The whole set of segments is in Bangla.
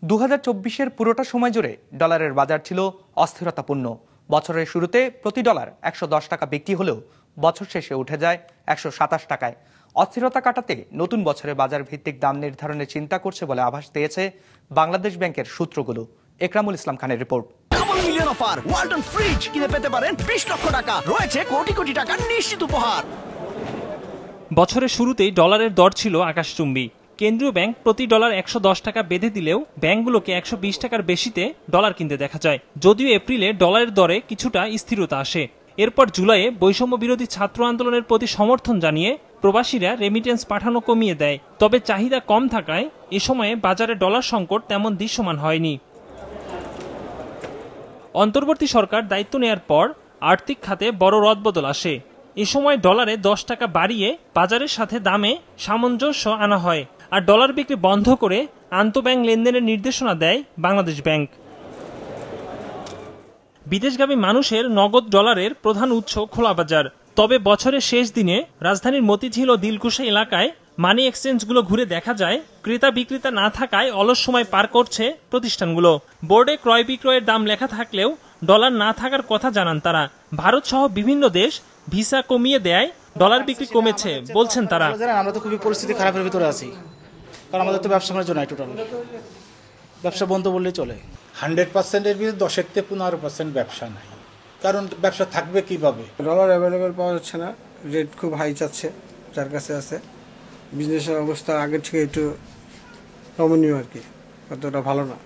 2024-এর পুরোটা সময় জুড়ে ডলারের বাজার ছিল অস্থিরতাপূর্ণ। বছরের শুরুতে প্রতি ডলার 110 টাকা বিক্রি হলেও বছর শেষে উঠে যায় 127 টাকায়। অস্থিরতা কাটাতে নতুন বছরে বাজার ভিত্তিক দাম নির্ধারণের চিন্তা করছে বলে আভাস দিয়েছে বাংলাদেশ ব্যাংকের সূত্রগুলো। একরামুল ইসলাম খানের report. Double million offer, Walton fridge কিনে পেতে পারেন 20 লক্ষ টাকা, রয়েছে কোটি কোটি টাকার নিশ্চিত উপহার। বছরের শুরুতেই ডলারের দর ছিল আকাশচুম্বী। কেন্দ্রীয় ব্যাংক প্রতি ডলার 110 টাকা বেঁধে দিলেও ব্যাংকগুলোকে 120 টাকার বেশিতে ডলার কিনতে দেখা যায়। যদিও এপ্রিলে ডলারের দরে কিছুটা স্থিরতা আসে। এরপর জুলাইয়ে বৈষম্য বিরোধী ছাত্র আন্দোলনের প্রতি সমর্থন জানিয়ে প্রবাসীরা রেমিটেন্স পাঠানো কমিয়ে দেয়। তবে চাহিদা কম থাকায় এ সময়ে বাজারে ডলার সংকট তেমন দৃশ্যমান হয়নি। অন্তর্বর্তী সরকার দায়িত্ব নেয়ার পর আর্থিক খাতে বড় রদবদল আসে। এ সময় ডলারে 10 টাকা বাড়িয়ে বাজারের সাথে দামে সামঞ্জস্য আনা হয়, আর ডলার বিক্রি বন্ধ করে আন্তঃব্যাংক লেনদেনের নির্দেশনা দেয় বাংলাদেশ ব্যাংক। বিদেশগামী মানুষের নগদ ডলারের প্রধান উৎস খোলা বাজার। তবে বছরের শেষ দিনে রাজধানীর মতিঝিল ও দিলকুশা এলাকায় মানি এক্সচেঞ্জগুলো ঘুরে দেখা যায় ক্রেতা বিক্রেতা না থাকায় অলস সময় পার করছে প্রতিষ্ঠানগুলো। বোর্ডে ক্রয় বিক্রয়ের দাম লেখা থাকলেও ডলার না থাকার কথা জানান তারা। ভারত সহ বিভিন্ন দেশ ভিসা কমিয়ে দেয়, ডলার বিক্রি কমেছে বলছেন তারা। আমরা তো খুবই পরিস্থিতি খারাপের ভিতরে আছি, কারণ আমাদের তো ব্যবসা বাণিজ্য নাই, টোটাল ব্যবসা বন্ধ বললেই চলে। 100%-এর ভিতরে 10-15% ব্যবসা নাই, কারণ ব্যবসা থাকবে কিভাবে? ডলার অ্যাভেলেবেল পাওয়া যাচ্ছে না, রেট খুব হাই যাচ্ছে যার কাছে আছে। বিজনেসের অবস্থা আগের থেকে একটু নমনীয় আর কি, অতটা ভালো না।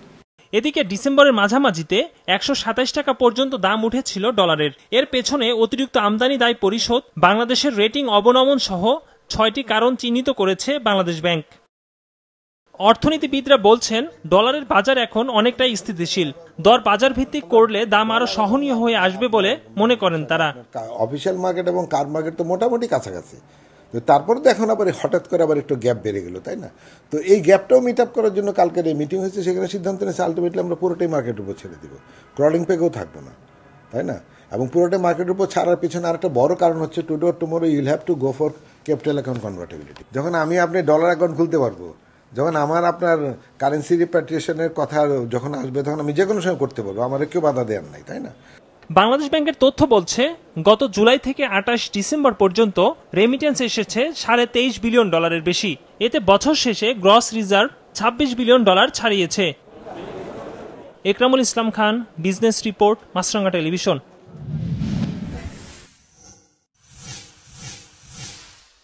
এদিকে ডিসেম্বরের মাঝামাঝিতে 127 টাকা পর্যন্ত দাম উঠেছিল ডলারের। এর পেছনে অতিরিক্ত আমদানি দায় পরিশোধ, বাংলাদেশের রেটিং অবনমন সহ 6টি কারণ চিহ্নিত করেছে বাংলাদেশ ব্যাংক। অর্থনীতিবিদরা বলছেন ডলারের বাজার এখন অনেকটাই স্থিতিশীল। দর বাজার ভিত্তিক করলে দাম আরো সহনীয় হয়ে আসবে বলে মনে করেন তারা। অফিসিয়াল মার্কেট এবং কার মার্কেট তো মোটামুটি কাছাকাছি, তো তারপরে তো এখন আবার হঠাৎ করে আবার একটু গ্যাপ বেড়ে গেল, তাই না? তো এই গ্যাপটাও মিট আপ করার জন্য কালকের এই মিটিং হয়েছে, সেখানে সিদ্ধান্ত নিয়েছে আলটিমেটলি আমরা পুরোটাই মার্কেটের উপর ছেড়ে দিব, ক্রলিং পেগেও থাকবো না, তাই না? এবং পুরোটাই মার্কেটের উপর ছাড়ার পিছনে আরেকটা বড় কারণ হচ্ছে today or tomorrow you'll have to go for capital account convertibility. যখন আমি আপনি ডলার অ্যাকাউন্ট খুলতে পারবো, যখন আমার আপনার কারেন্সি রিপ্যাট্রিয়েশনের কথা যখন আসবে, তখন আমি যে কোনো সময় করতে পারবো, আমার কেউ বাধা দেওয়ার নাই, তাই না? বাংলাদেশ ব্যাংকের তথ্য বলছে গত জুলাই থেকে 28 ডিসেম্বর পর্যন্ত রেমিটেন্স এসেছে 23.5 বিলিয়ন ডলারের বেশি। এতে বছর শেষে গ্রস রিজার্ভ 26 বিলিয়ন ডলার ছাড়িয়েছে। Ekramul Islam Khan, business report, Maasranga television.